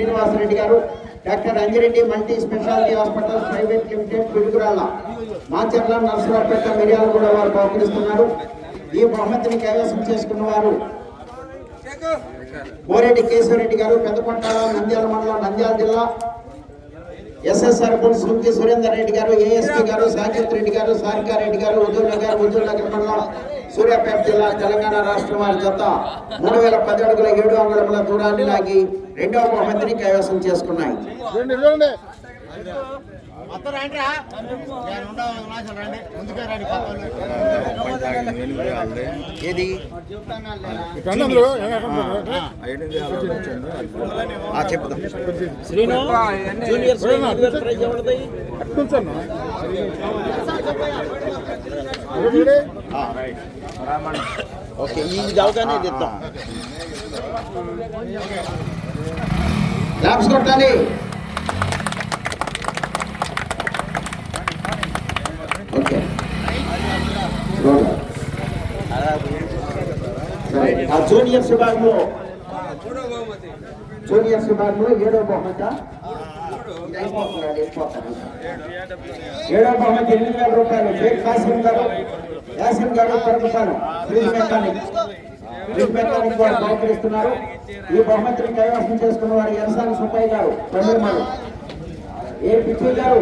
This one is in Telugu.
శ్రీనివాసరెడ్డి గారు, doctor Anji Reddy multi speciality hospital private limited Piduguralla Macherla Narasaraopet Miryalaguda వారు బహుకరిస్తున్నారు. ఈ బహుమతిని కైవసం చేసుకున్న వారు కోరెడ్డి కేశవరెడ్డి గారు, పెద్దకొంటాల నంద్యాల మండలం నంద్యాల జిల్లా. ఎస్ఎస్ఆర్ సుంకి సురేందర్ రెడ్డి గారు, ఏఎస్పీ గారు, సాకేత్ రెడ్డి గారు, సారికారెడ్డి గారు, హుజూర్నగర్ మండలం సూర్యాపేట జిల్లా తెలంగాణ రాష్ట్రం వారి జత 3010 అడుగుల 7 అంగుళముల దూరాన్ని లాగి రెండవ బహుమతిని కైవసం చేసుకున్నాయి. ఓకే, ఈ జాగానే తెద్దాం. క్లాప్స్ కొట్టాలి. ఓకే, ఆ జూనియర్స్ విభాగంలో 7వ బహుమతి 7వ బహుమతి 8,000 రూపాయలు. షేక్ యాసిన్ గారు పరుపుతారు ఫ్రిడ్జ్ మెకానిక్ వారు బహుకరిస్తున్నారు. ఈ బహుమతిని కైవసం చేసుకున్న వారు ఎరసాని సుబ్బయ్య గారు, తమిళనాడు. ఏ పిచ్చి గారు